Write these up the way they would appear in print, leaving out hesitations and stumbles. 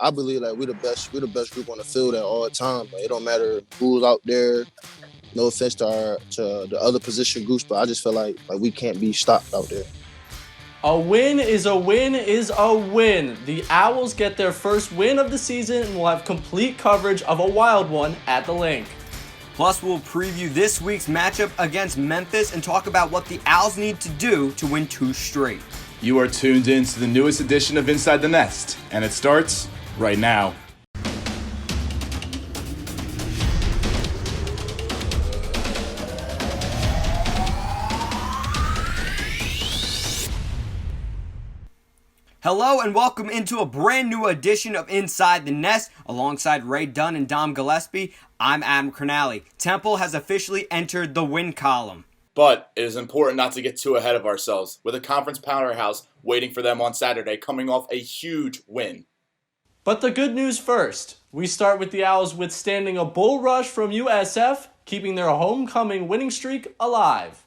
I believe like we're the best group on the field at all times. Like, it don't matter who's out there. No offense to the other position groups, but I just feel like we can't be stopped out there. A win is a win is a win. The Owls get their first win of the season and will have complete coverage of a wild one at the link. Plus, we'll preview this week's matchup against Memphis and talk about what the Owls need to do to win 2 straight. You are tuned in to the newest edition of Inside the Nest, and it starts right now. Hello and welcome into a brand new edition of Inside the Nest. Alongside Ray Dunn and Dom Gillespie, I'm Adam Cronali. Temple has officially entered the win column. But it is important not to get too ahead of ourselves, with a conference powerhouse waiting for them on Saturday, coming off a huge win. But the good news first. We start with the Owls withstanding a bull rush from USF, keeping their homecoming winning streak alive.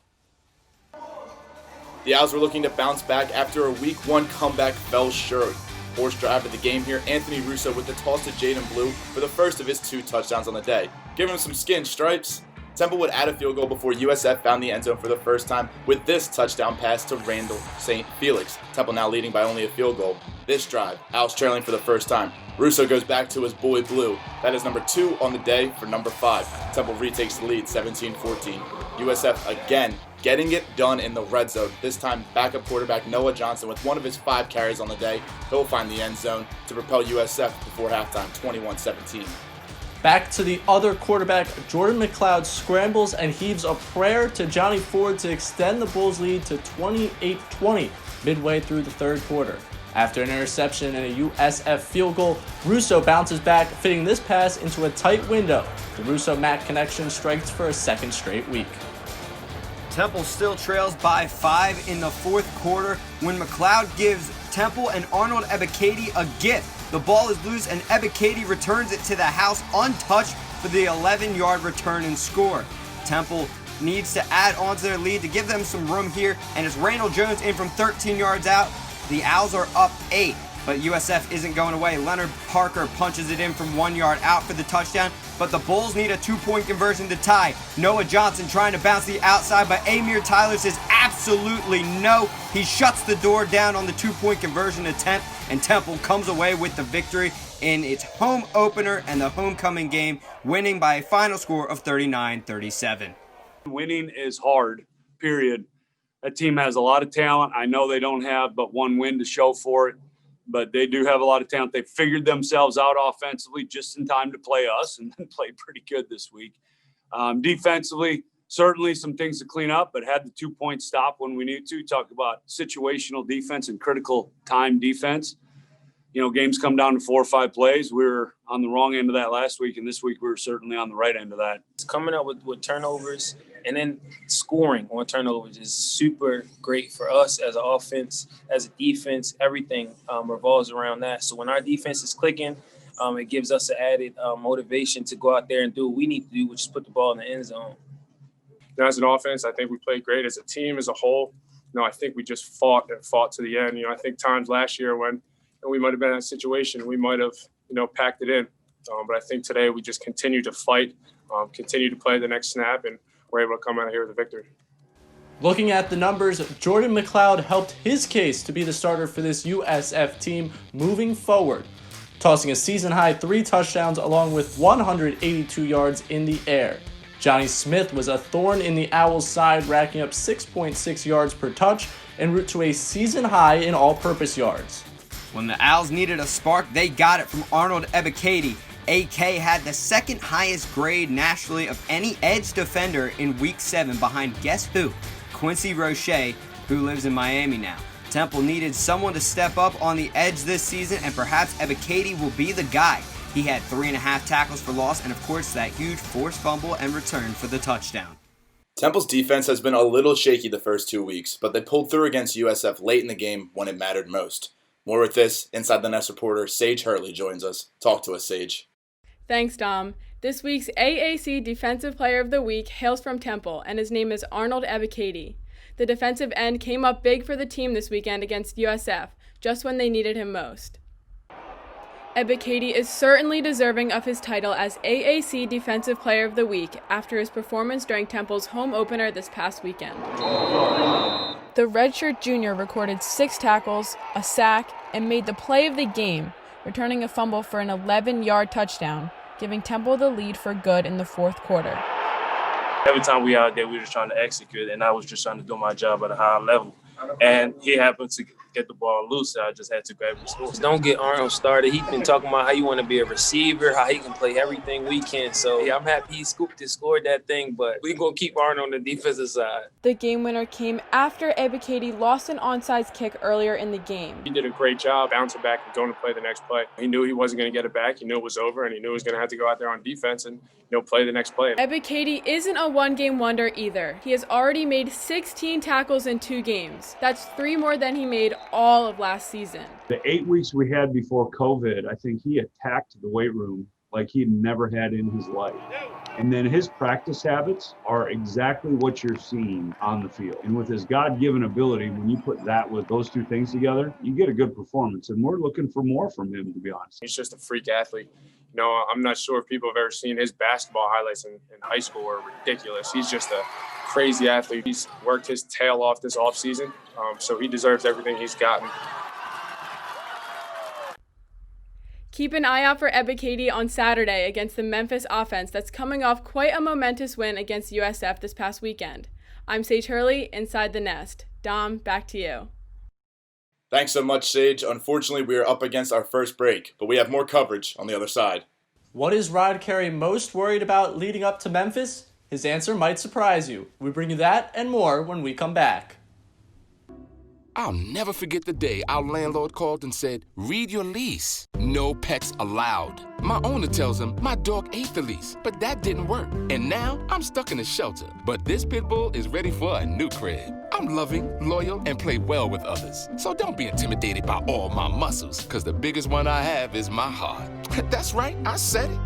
The Owls were looking to bounce back after a Week 1 comeback fell short. Fourth drive of the game here, Anthony Russo with the toss to Jaden Blue for the first of his 2 touchdowns on the day. Give him some skin, Stripes. Temple would add a field goal before USF found the end zone for the first time with this touchdown pass to Randall St. Felix. Temple now leading by only a field goal. This drive, Owls trailing for the first time. Russo goes back to his boy Blue. That is number 2 on the day for number 5. Temple retakes the lead, 17-14. USF again getting it done in the red zone. This time, backup quarterback Noah Johnson with one of his 5 carries on the day. He'll find the end zone to propel USF before halftime, 21-17. Back to the other quarterback, Jordan McLeod scrambles and heaves a prayer to Johnny Ford to extend the Bulls' lead to 28-20 midway through the third quarter. After an interception and a USF field goal, Russo bounces back, fitting this pass into a tight window. The Russo-Mack connection strikes for a second straight week. Temple still trails by 5 in the fourth quarter when McLeod gives Temple and Arnold Ebiketie a gift. The ball is loose and Ebiketie returns it to the house untouched for the 11-yard return and score. Temple needs to add on to their lead to give them some room here, and it's Randall Jones in from 13 yards out. The Owls are up 8, but USF isn't going away. Leonard Parker punches it in from 1 yard out for the touchdown, but the Bulls need a 2-point conversion to tie. Noah Johnson trying to bounce the outside, but Amir Tyler says absolutely no. He shuts the door down on the 2-point conversion attempt, and Temple comes away with the victory in its home opener and the homecoming game, winning by a final score of 39-37. Winning is hard, period. That team has a lot of talent. I know they don't have but one win to show for it, but they do have a lot of talent. They figured themselves out offensively just in time to play us, and then played pretty good this week. Defensively, certainly some things to clean up, but had the 2-point stop when we needed to. Talk about situational defense and critical time defense. You know, games come down to 4 or 5 plays. We were on the wrong end of that last week, and this week we were certainly on the right end of that. It's coming up with turnovers and then scoring on turnovers is super great for us as an offense, as a defense. Everything revolves around that. So when our defense is clicking, it gives us an added motivation to go out there and do what we need to do, which is put the ball in the end zone. As an offense, I think we played great. As a team, as a whole, I think we just fought to the end. I think times last year when we might have been in a situation, we might have, packed it in. But I think today we just continue to fight, continue to play the next snap, and we're able to come out here with a victory. Looking at the numbers, Jordan McLeod helped his case to be the starter for this USF team moving forward, tossing a season-high 3 touchdowns along with 182 yards in the air. Johnny Smith was a thorn in the Owls' side, racking up 6.6 yards per touch en route to a season-high in all-purpose yards. When the Owls needed a spark, they got it from Arnold Ebiketie. AK had the second highest grade nationally of any edge defender in Week 7 behind guess who? Quincy Roche, who lives in Miami now. Temple needed someone to step up on the edge this season, and perhaps Ebiketie will be the guy. He had 3.5 tackles for loss and, of course, that huge forced fumble and return for the touchdown. Temple's defense has been a little shaky the first 2 weeks, but they pulled through against USF late in the game when it mattered most. More with this, Inside the Nest reporter Sage Hurley joins us. Talk to us, Sage. Thanks, Dom. This week's AAC Defensive Player of the Week hails from Temple, and his name is Arnold Ebiketie. The defensive end came up big for the team this weekend against USF, just when they needed him most. Ebiketie is certainly deserving of his title as AAC Defensive Player of the Week after his performance during Temple's home opener this past weekend. The redshirt junior recorded 6 tackles, a sack, and made the play of the game, returning a fumble for an 11-yard touchdown, giving Temple the lead for good in the fourth quarter. Every time we out there, we were just trying to execute, and I was just trying to do my job at a high level. And he happened to get the ball loose, so I just had to grab his score. Don't get Arnold started. He's been talking about how you want to be a receiver, how he can play everything we can. So, yeah, I'm happy he scooped and scored that thing, but we're going to keep Arnold on the defensive side. The game winner came after Ebiketie lost an onside kick earlier in the game. He did a great job bouncing back and going to play the next play. He knew he wasn't going to get it back. He knew it was over, and he knew he was going to have to go out there on defense and play the next play. Ebiketie isn't a one-game wonder either. He has already made 16 tackles in 2 games. That's 3 more than he made all of last season. The 8 weeks we had before COVID, I think he attacked the weight room like he'd never had in his life. And then his practice habits are exactly what you're seeing on the field. And with his God-given ability, when you put that with those 2 things together, you get a good performance. And we're looking for more from him, to be honest. He's just a freak athlete. I'm not sure if people have ever seen his basketball highlights in high school are ridiculous. He's just a crazy athlete. He's worked his tail off this offseason, so he deserves everything he's gotten. Keep an eye out for Ebiketie on Saturday against the Memphis offense that's coming off quite a momentous win against USF this past weekend. I'm Sage Hurley, Inside the Nest. Dom, back to you. Thanks so much, Sage. Unfortunately, we are up against our first break, but we have more coverage on the other side. What is Rod Carey most worried about leading up to Memphis? His answer might surprise you. We bring you that and more when we come back. I'll never forget the day our landlord called and said, "Read your lease. No pets allowed." My owner tells him my dog ate the lease, but that didn't work. And now I'm stuck in a shelter. But this pit bull is ready for a new crib. I'm loving, loyal, and play well with others. So don't be intimidated by all my muscles, because the biggest one I have is my heart. That's right, I said it.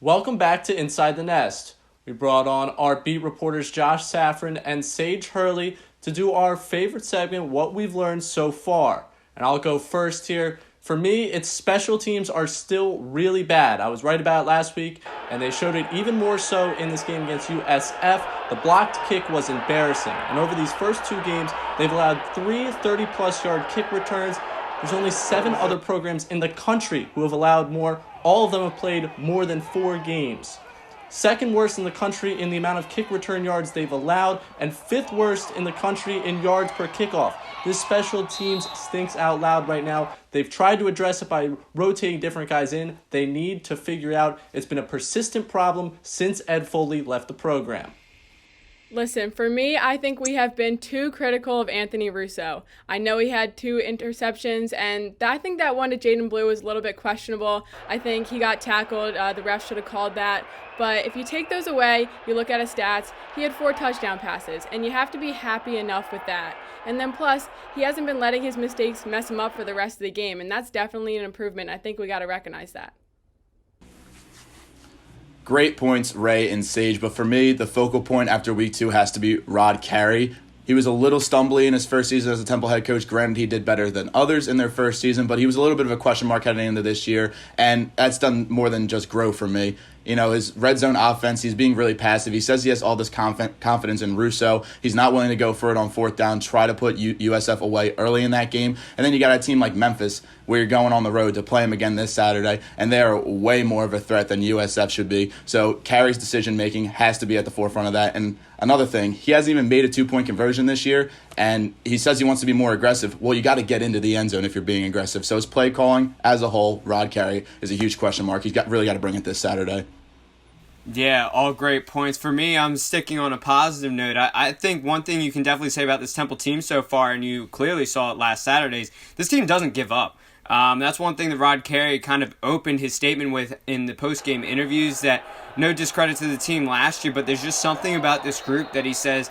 Welcome back to Inside the Nest. We brought on our beat reporters Josh Safran and Sage Hurley to do our favorite segment, What We've Learned So Far. And I'll go first here. For me, its special teams are still really bad. I was right about it last week, and they showed it even more so in this game against USF. The blocked kick was embarrassing. And over these first 2 games, they've allowed 3 30-plus yard kick returns. There's only 7 other programs in the country who have allowed more. All of them have played more than 4 games. Second worst in the country in the amount of kick return yards they've allowed, and 5th worst in the country in yards per kickoff. This special teams stinks out loud right now. They've tried to address it by rotating different guys in. They need to figure out. It's been a persistent problem since Ed Foley left the program. Listen, for me, I think we have been too critical of Anthony Russo. I know he had 2 interceptions, and I think that one to Jaden Blue was a little bit questionable. I think he got tackled. The ref should have called that. But if you take those away, you look at his stats, he had 4 touchdown passes, and you have to be happy enough with that. And then plus, he hasn't been letting his mistakes mess him up for the rest of the game, and that's definitely an improvement. I think we got to recognize that. Great points, Ray and Sage, but for me, the focal point after week 2 has to be Rod Carey. He was a little stumbly in his first season as a Temple head coach. Granted, he did better than others in their first season, but he was a little bit of a question mark heading into this year, and that's done more than just grow for me. His red zone offense, he's being really passive. He says he has all this confidence in Russo. He's not willing to go for it on 4th down, try to put USF away early in that game. And then you got a team like Memphis where you're going on the road to play them again this Saturday, and they are way more of a threat than USF should be. So Carey's decision-making has to be at the forefront of that. And another thing, he hasn't even made a 2-point conversion this year, and he says he wants to be more aggressive. Well, you got to get into the end zone if you're being aggressive. So his play calling as a whole, Rod Carey, is a huge question mark. He's really got to bring it this Saturday. Yeah, all great points. For me, I'm sticking on a positive note. I think one thing you can definitely say about this Temple team so far, and you clearly saw it last Saturday, this team doesn't give up. That's one thing that Rod Carey kind of opened his statement with in the post-game interviews, that no discredit to the team last year, but there's just something about this group that he says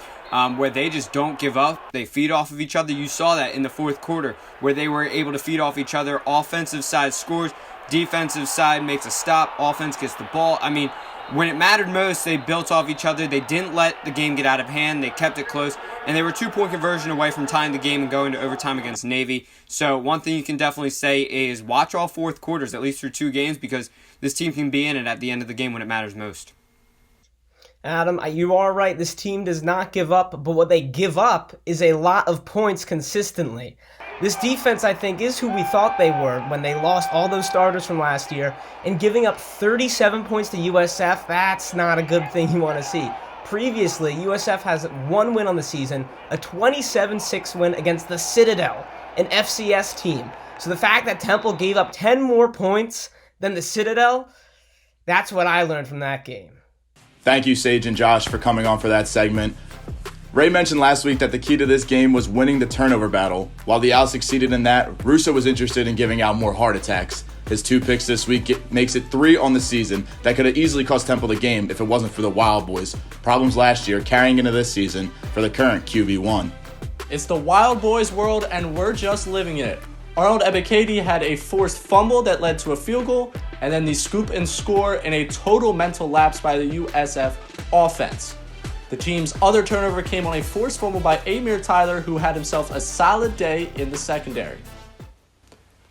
where they just don't give up. They feed off of each other. You saw that in the 4th quarter where they were able to feed off each other. Offensive side scores, defensive side makes a stop, offense gets the ball. I mean, When it mattered most, they built off each other. They didn't let the game get out of hand. They kept it close, and they were 2-point conversion away from tying the game and going to overtime against Navy. So one thing you can definitely say is watch all fourth quarters, at least through 2 games, because this team can be in it at the end of the game when it matters most. Adam, you are right. This team does not give up, but what they give up is a lot of points consistently. This defense, I think, is who we thought they were when they lost all those starters from last year, and giving up 37 points to USF, that's not a good thing you want to see. Previously, USF has 1 win on the season, a 27-6 win against the Citadel, an FCS team. So the fact that Temple gave up 10 more points than the Citadel, that's what I learned from that game. Thank you, Sage and Josh, for coming on for that segment. Ray mentioned last week that the key to this game was winning the turnover battle. While the Owls succeeded in that, Russo was interested in giving out more heart attacks. His 2 picks this week makes it 3 on the season that could have easily cost Temple the game if it wasn't for the Wild Boys' problems last year carrying into this season for the current QB1. It's the Wild Boys world, and we're just living in it. Arnold Ebiketie had a forced fumble that led to a field goal, and then the scoop and score in a total mental lapse by the USF offense. The team's other turnover came on a forced fumble by Amir Tyler, who had himself a solid day in the secondary.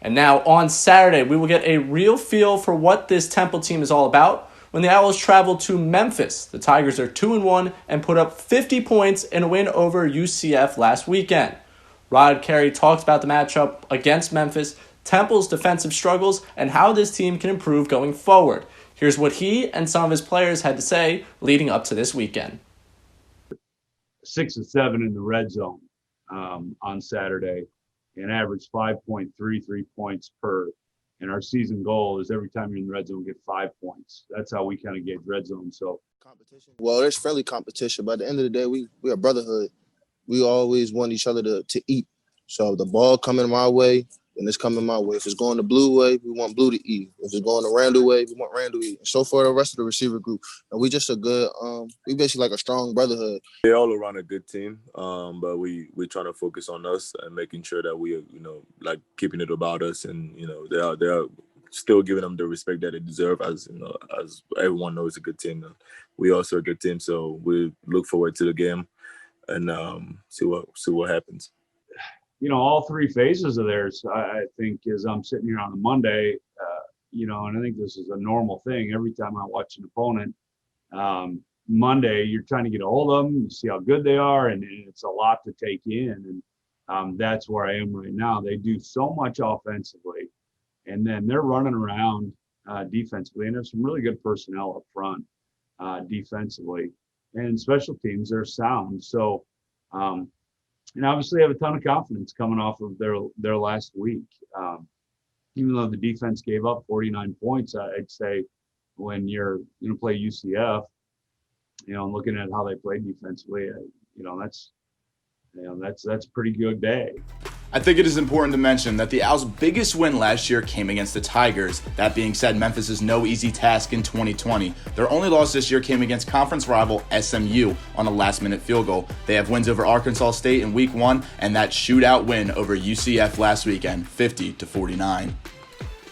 And now on Saturday, we will get a real feel for what this Temple team is all about when the Owls travel to Memphis. The Tigers are 2-1 and put up 50 points in a win over UCF last weekend. Rod Carey talked about the matchup against Memphis, Temple's defensive struggles, and how this team can improve going forward. Here's what he and some of his players had to say leading up to this weekend. 6 of 7 in the red zone on Saturday and averaged 5.33 points per. And our season goal is every time you're in the red zone, get 5 points. That's how we kind of gauge red zone. So, well, there's friendly competition, but at the end of the day, we are brotherhood. We always want each other to eat. So the ball coming my way, then it's coming my way. If it's going the blue way, we want blue to eat. If it's going the Randall way, we want Randall to eat. And so for the rest of the receiver group. And we just a good, we basically like a strong brotherhood. They're all around a good team, but we're trying to focus on us and making sure that we are, like keeping it about us, and they are still giving them the respect that they deserve, as everyone knows a good team. And we also a good team, so we look forward to the game and see what happens. All 3 phases of theirs, I think, as I'm sitting here on a Monday, and I think this is a normal thing. Every time I watch an opponent, Monday, you're trying to get a hold of them, you see how good they are, and it's a lot to take in. And that's where I am right now. They do so much offensively, and then they're running around defensively, and there's some really good personnel up front defensively. And special teams, they're sound. So, and obviously have a ton of confidence coming off of their last week. Even though the defense gave up 49 points, I'd say when you're going to play UCF, and looking at how they played defensively, that's a pretty good day. I think it is important to mention that the Owls' biggest win last year came against the Tigers. That being said, Memphis is no easy task in 2020. Their only loss this year came against conference rival SMU on a last-minute field goal. They have wins over Arkansas State in Week 1 and that shootout win over UCF last weekend, 50-49.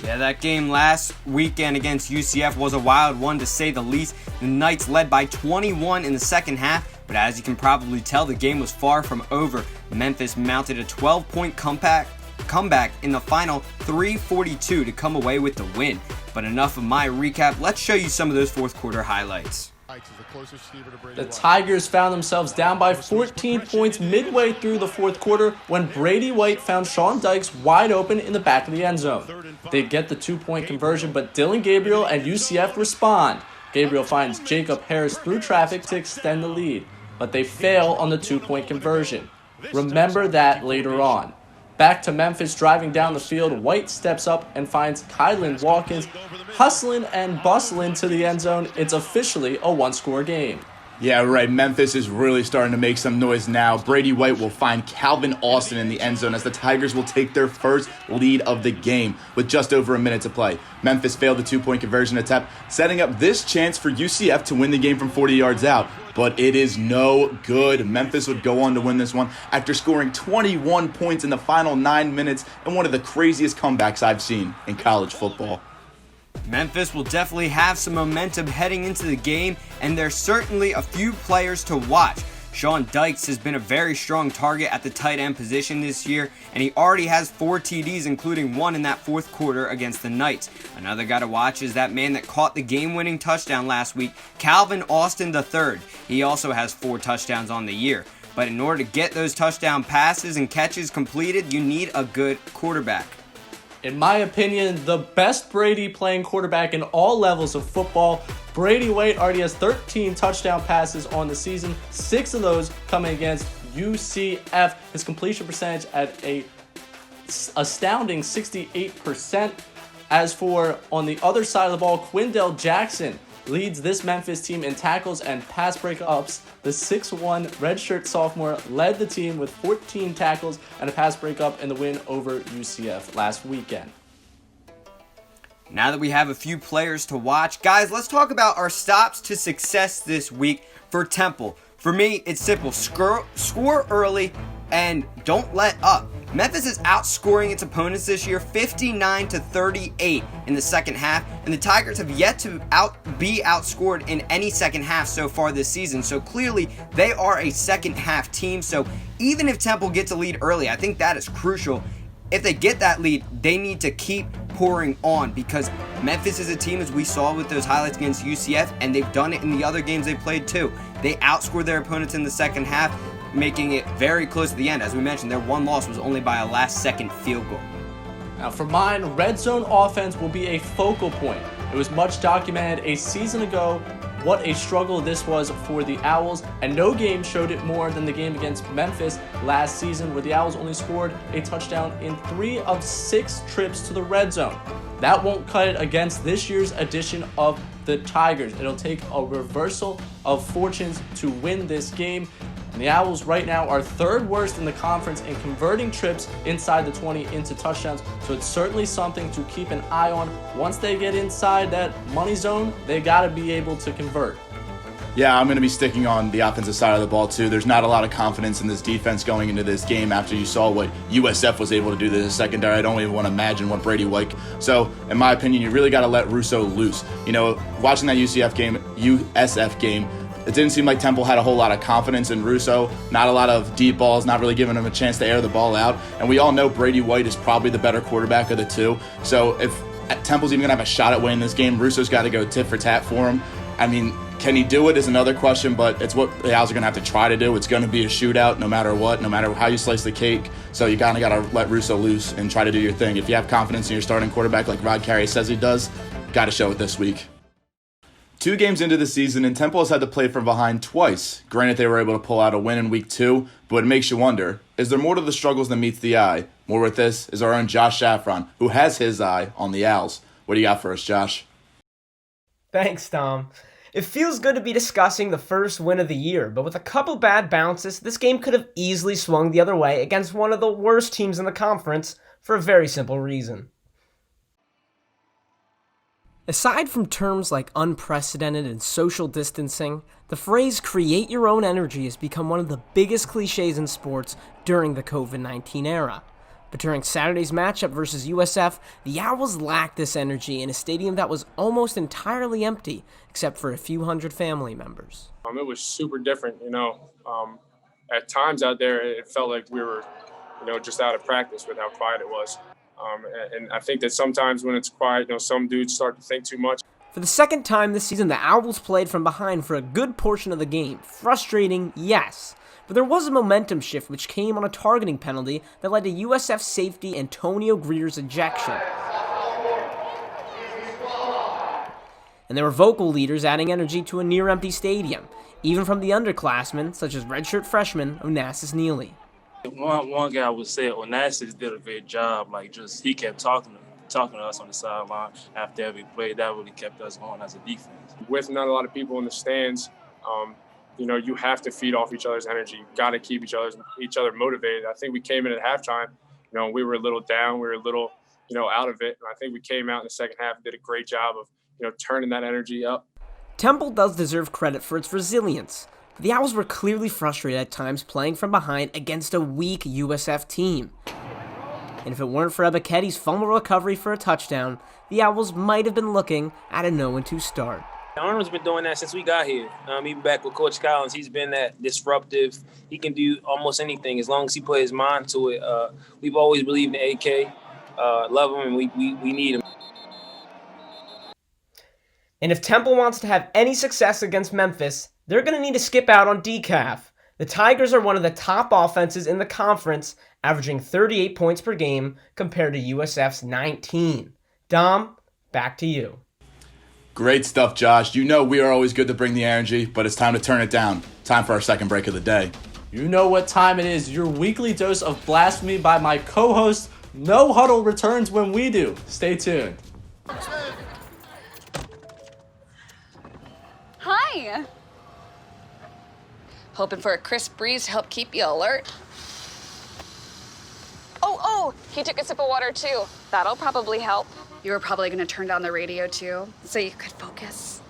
Yeah, that game last weekend against UCF was a wild one to say the least. The Knights led by 21 in the second half, but as you can probably tell, the game was far from over. Memphis mounted a 12-point comeback in the final 3:42 to come away with the win. But enough of my recap. Let's show you some of those fourth quarter highlights. The Tigers found themselves down by 14 points midway through the fourth quarter when Brady White found Sean Dykes wide open in the back of the end zone. They get the 2-point conversion, but Dylan Gabriel and UCF respond. Gabriel finds Jacob Harris through traffic to extend the lead, but they fail on the 2-point conversion. Remember that later on. Back to Memphis, driving down the field, White steps up and finds Kylan Watkins hustling and bustling to the end zone. It's officially a 1-score game. Yeah, right. Memphis is really starting to make some noise now. Brady White will find Calvin Austin in the end zone as the Tigers will take their first lead of the game with just over a minute to play. Memphis failed the 2-point conversion attempt, setting up this chance for UCF to win the game from 40 yards out. But it is no good. Memphis would go on to win this one after scoring 21 points in the final 9 minutes in one of the craziest comebacks I've seen in college football. Memphis will definitely have some momentum heading into the game, and there's certainly a few players to watch. Sean Dykes has been a very strong target at the tight end position this year, and he already has 4 TDs, including one in that fourth quarter against the Knights. Another guy to watch is that man that caught the game-winning touchdown last week, Calvin Austin III. He also has 4 touchdowns on the year. But in order to get those touchdown passes and catches completed, you need a good quarterback. In my opinion, the best Brady playing quarterback in all levels of football. Brady White already has 13 touchdown passes on the season, 6 of those coming against UCF. His completion percentage at a astounding 68%. As for on the other side of the ball, Quindell Jackson leads this Memphis team in tackles and pass breakups. The 6'1" redshirt sophomore led the team with 14 tackles and a pass breakup in the win over UCF last weekend. Now that we have a few players to watch, guys, let's talk about our stops to success this week for Temple. For me, it's simple. Score early and don't let up. Memphis is outscoring its opponents this year 59-38 in the second half, and the Tigers have yet to be outscored in any second half so far this season. So clearly, they are a second half team. So even if Temple gets a lead early, I think that is crucial. If they get that lead, they need to keep pouring on, because Memphis is a team, as we saw with those highlights against UCF, and they've done it in the other games they've played too. They outscored their opponents in the second half, making it very close to the end. As we mentioned, their one loss was only by a last-second field goal. Now for mine, red zone offense will be a focal point. It was much documented a season ago what a struggle this was for the Owls, and no game showed it more than the game against Memphis last season, where the Owls only scored a touchdown in 3 of 6 trips to the red zone. That won't cut it against this year's edition of the Tigers. It'll take a reversal of fortunes to win this game. And the Owls right now are 3rd worst in the conference in converting trips inside the 20 into touchdowns. So it's certainly something to keep an eye on. Once they get inside that money zone, they got to be able to convert. Yeah, I'm going to be sticking on the offensive side of the ball too. There's not a lot of confidence in this defense going into this game after you saw what USF was able to do to the secondary. I don't even want to imagine what Brady White. So, in my opinion, you really got to let Russo loose. You know, watching that USF game, it didn't seem like Temple had a whole lot of confidence in Russo. Not a lot of deep balls, not really giving him a chance to air the ball out. And we all know Brady White is probably the better quarterback of the two. So if Temple's even going to have a shot at winning this game, Russo's got to go tit for tat for him. I mean, can he do it is another question, but it's what the Owls are going to have to try to do. It's going to be a shootout no matter what, no matter how you slice the cake. So you kind of got to let Russo loose and try to do your thing. If you have confidence in your starting quarterback like Rod Carey says he does, got to show it this week. 2 games into the season, and Temple has had to play from behind twice. Granted, they were able to pull out a win in week 2, but it makes you wonder, is there more to the struggles than meets the eye? More with this is our own Josh Saffron, who has his eye on the Owls. What do you got for us, Josh? Thanks, Tom. It feels good to be discussing the first win of the year, but with a couple bad bounces, this game could have easily swung the other way against one of the worst teams in the conference for a very simple reason. Aside from terms like unprecedented and social distancing, the phrase create your own energy has become one of the biggest cliches in sports during the COVID-19 era. But during Saturday's matchup versus USF, the Owls lacked this energy in a stadium that was almost entirely empty, except for a few hundred family members. It was super different, At times out there, it felt like we were, just out of practice with how quiet it was. And I think that sometimes when it's quiet, some dudes start to think too much. For the second time this season, the Owls played from behind for a good portion of the game. Frustrating, yes. But there was a momentum shift which came on a targeting penalty that led to USF safety Antonio Greer's ejection. And there were vocal leaders adding energy to a near-empty stadium, even from the underclassmen such as redshirt freshman Onassis Neely. One guy would say Onassis did a great job. He kept talking to us on the sideline after every play. That really kept us going as a defense. With not a lot of people in the stands, you have to feed off each other's energy. You got to keep each other motivated. I think we came in at halftime, we were a little down, we were a little, out of it. And I think we came out in the second half and did a great job of, turning that energy up. Temple does deserve credit for its resilience. The Owls were clearly frustrated at times playing from behind against a weak USF team. and if it weren't for Ebiketti's fumble recovery for a touchdown, the Owls might have been looking at a 0-2 start. Arnold's been doing that since we got here. Even back with Coach Collins, he's been that disruptive. He can do almost anything as long as he put his mind to it. We've always believed in AK. Love him, and we need him. And if Temple wants to have any success against Memphis, they're going to need to skip out on decaf. The Tigers are one of the top offenses in the conference, averaging 38 points per game compared to USF's 19. Dom, back to you. Great stuff, Josh. You know we are always good to bring the energy, but it's time to turn it down. Time for our second break of the day. You know what time it is. Your weekly dose of blasphemy by my co-host. No Huddle returns when we do. Stay tuned. Hi. Hoping for a crisp breeze to help keep you alert. Oh, he took a sip of water too. That'll probably help. You were probably gonna turn down the radio too, so you could focus,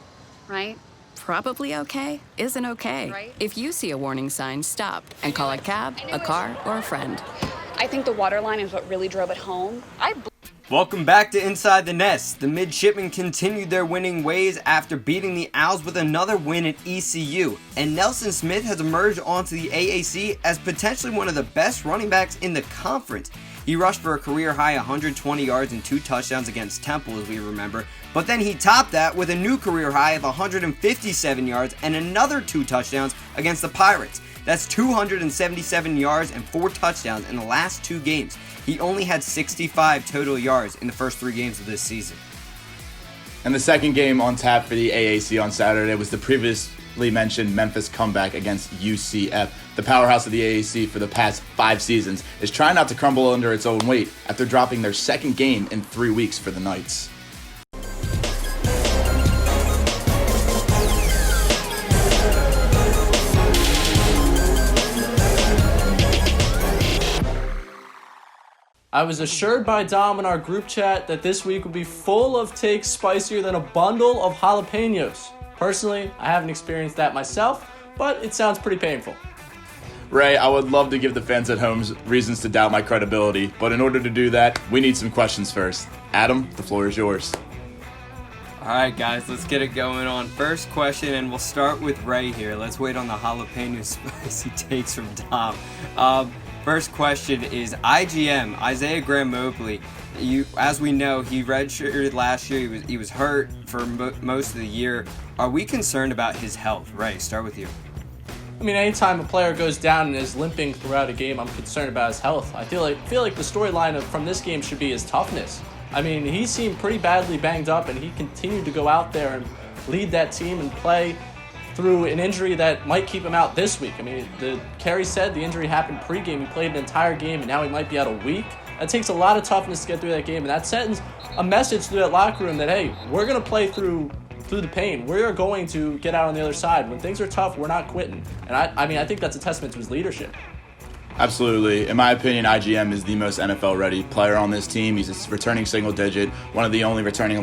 right? Probably okay isn't okay. Right? If you see a warning sign, stop and call a cab, a car, or a friend. I think the water line is what really drove it home. Welcome back to Inside the Nest. The Midshipmen continued their winning ways after beating the Owls with another win at ECU. And Nelson Smith has emerged onto the AAC as potentially one of the best running backs in the conference. He rushed for a career-high 120 yards and 2 touchdowns against Temple, as we remember. But then he topped that with a new career-high of 157 yards and another 2 touchdowns against the Pirates. That's 277 yards and 4 touchdowns in the last 2 games. He only had 65 total yards in the first 3 games of this season. And the second game on tap for the AAC on Saturday was the previously mentioned Memphis comeback against UCF. The powerhouse of the AAC for the past 5 seasons is trying not to crumble under its own weight after dropping their second game in 3 weeks for the Knights. I was assured by Dom in our group chat that this week would be full of takes spicier than a bundle of jalapenos. Personally, I haven't experienced that myself, but it sounds pretty painful. Ray, I would love to give the fans at home reasons to doubt my credibility, but in order to do that, we need some questions first. Adam, the floor is yours. All right, guys, let's get it going on. First question, and we'll start with Ray here. Let's wait on the jalapeno spicy takes from Dom. First question is IGM, Isaiah Graham Mobley. As we know, he redshirted last year. He was hurt for most of the year. Are we concerned about his health? Ray, start with you. I mean, anytime a player goes down and is limping throughout a game, I'm concerned about his health. I feel like the storyline from this game should be his toughness. I mean, he seemed pretty badly banged up, and he continued to go out there and lead that team and play through an injury that might keep him out this week. I mean, Carey said the injury happened pregame. He played an entire game, and now he might be out a week. That takes a lot of toughness to get through that game, and that sends a message through that locker room that, hey, we're going to play through the pain. We're going to get out on the other side. When things are tough, we're not quitting. And I think that's a testament to his leadership. Absolutely. In my opinion, IGM is the most NFL-ready player on this team. He's a returning single-digit, one of the only returning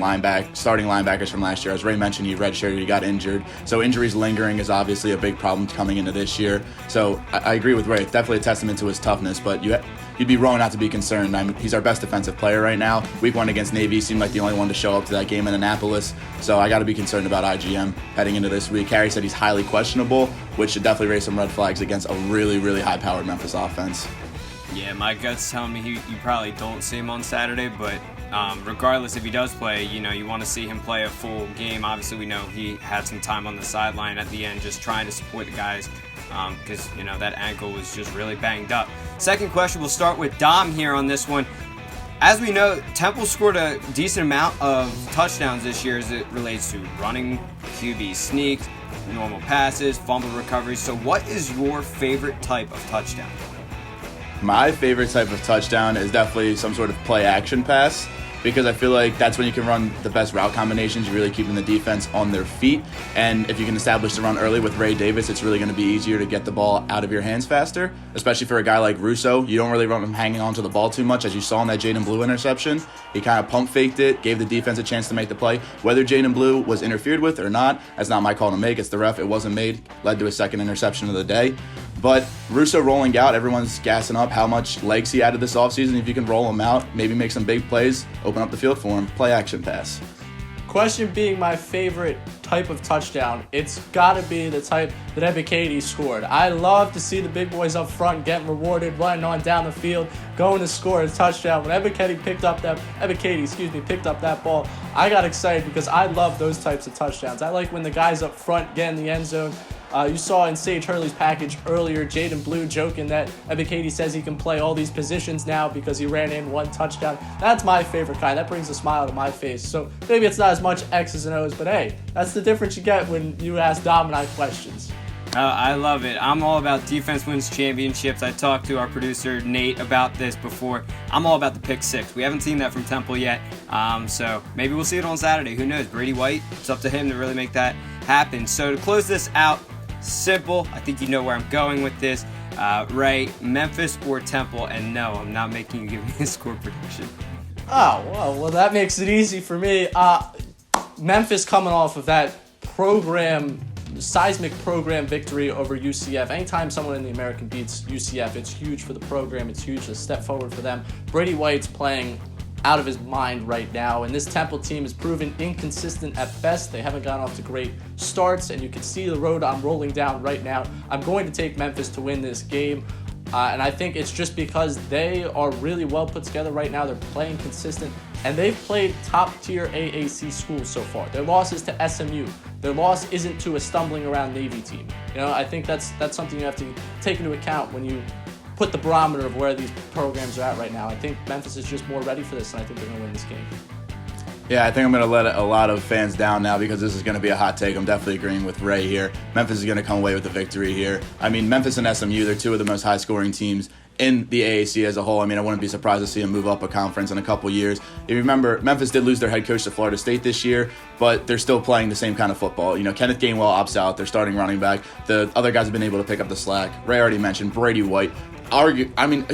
starting linebackers from last year. As Ray mentioned, he redshirted, he got injured. So injuries lingering is obviously a big problem coming into this year. So I agree with Ray. It's definitely a testament to his toughness, but you'd be wrong not to be concerned. He's our best defensive player right now. Week 1 against Navy seemed like the only one to show up to that game in Annapolis. So I got to be concerned about IGM heading into this week. Carey said he's highly questionable, which should definitely raise some red flags against a really, really high-powered Memphis offense. Yeah, my gut's telling me you probably don't see him on Saturday, but regardless if he does play, you want to see him play a full game. Obviously, we know he had some time on the sideline at the end just trying to support the guys because, that ankle was just really banged up. Second question, we'll start with Dom here on this one. As we know, Temple scored a decent amount of touchdowns this year as it relates to running, QB sneaks, normal passes, fumble recoveries. So what is your favorite type of touchdown? My favorite type of touchdown is definitely some sort of play-action pass, because I feel like that's when you can run the best route combinations. You're really keeping the defense on their feet, and if you can establish the run early with Ray Davis, it's really going to be easier to get the ball out of your hands faster, especially for a guy like Russo. You don't really want him hanging on to the ball too much, as you saw in that Jaden Blue interception. He kind of pump-faked it, gave the defense a chance to make the play. Whether Jaden Blue was interfered with or not, that's not my call to make. It's the ref. It wasn't made. Led to a second interception of the day. But Russo rolling out, everyone's gassing up how much legs he added this offseason. If you can roll him out, maybe make some big plays, open up the field for him, play action pass. Question being my favorite type of touchdown, it's got to be the type that Ebiketie scored. I love to see the big boys up front getting rewarded, running on down the field, going to score a touchdown. When Ebiketie picked up that ball, I got excited because I love those types of touchdowns. I like when the guys up front get in the end zone. You saw in Sage Hurley's package earlier, Jaden Blue joking that Ebiketie says he can play all these positions now because he ran in one touchdown. That's my favorite kind. That brings a smile to my face. So maybe it's not as much X's and O's, but hey, that's the difference you get when you ask Dom and I questions. I love it. I'm all about defense wins championships. I talked to our producer, Nate, about this before. I'm all about the pick six. We haven't seen that from Temple yet, so maybe we'll see it on Saturday. Who knows? Brady White, it's up to him to really make that happen. So to close this out, simple. I think you know where I'm going with this. Ray, Memphis or Temple? And no, I'm not making you give me a score prediction. Oh, well, that makes it easy for me. Memphis coming off of that seismic program victory over UCF. Anytime someone in the American beats UCF, it's huge for the program. It's huge, a step forward for them. Brady White's playing out of his mind right now, and this Temple team has proven inconsistent at best. They haven't gotten off to great starts, and you can see the road I'm rolling down right now. I'm going to take Memphis to win this game, and I think it's just because they are really well put together right now. They're playing consistent, and they've played top-tier AAC schools so far. Their loss is to SMU. Their loss isn't to a stumbling around Navy team. I think that's something you have to take into account when you put the barometer of where these programs are at right now. I think Memphis is just more ready for this, and I think they're going to win this game. Yeah, I think I'm going to let a lot of fans down now because this is going to be a hot take. I'm definitely agreeing with Ray here. Memphis is going to come away with the victory here. I mean, Memphis and SMU, they're two of the most high-scoring teams in the AAC as a whole. I mean, I wouldn't be surprised to see them move up a conference in a couple years. If you remember, Memphis did lose their head coach to Florida State this year, but they're still playing the same kind of football. Kenneth Gainwell opts out, their starting running back. The other guys have been able to pick up the slack. Ray already mentioned Brady White. You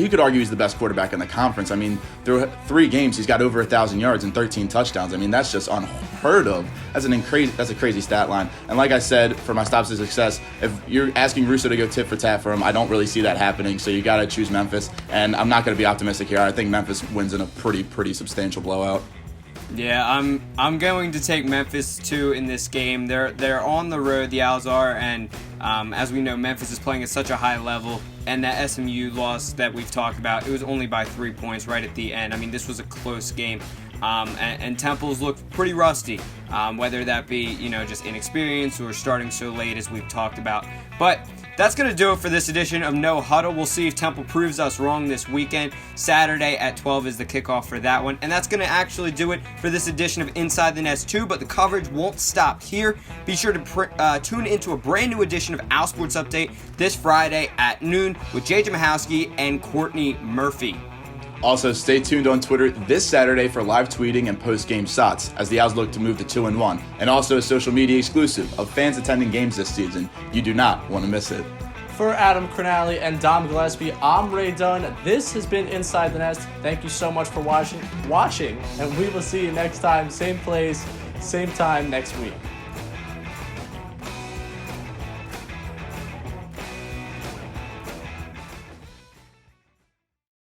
could argue he's the best quarterback in the conference. I mean, through 3 games, he's got over 1,000 yards and 13 touchdowns. I mean, that's just unheard of. That's a crazy stat line. And like I said, for my stops to success, if you're asking Russo to go tit for tat for him, I don't really see that happening. So you got to choose Memphis. And I'm not going to be optimistic here. I think Memphis wins in a pretty substantial blowout. Yeah, I'm going to take Memphis too in this game. They're on the road, the Owls are, and as we know, Memphis is playing at such a high level. And that SMU loss that we've talked about, it was only by 3 points right at the end. I mean, this was a close game. And Temple's looked pretty rusty, whether that be, just inexperience or starting so late as we've talked about. But that's going to do it for this edition of No Huddle. We'll see if Temple proves us wrong this weekend. Saturday at 12 is the kickoff for that one. And that's going to actually do it for this edition of Inside the Nest 2, but the coverage won't stop here. Be sure to tune into a brand new edition of Owl Sports Update this Friday at noon with JJ Mahowski and Courtney Murphy. Also, stay tuned on Twitter this Saturday for live tweeting and post-game shots as the Owls look to move to 2-1, and also a social media exclusive of fans attending games this season. You do not want to miss it. For Adam Cronali and Dom Gillespie, I'm Ray Dunn. This has been Inside the Nest. Thank you so much for watching, and we will see you next time. Same place, same time next week.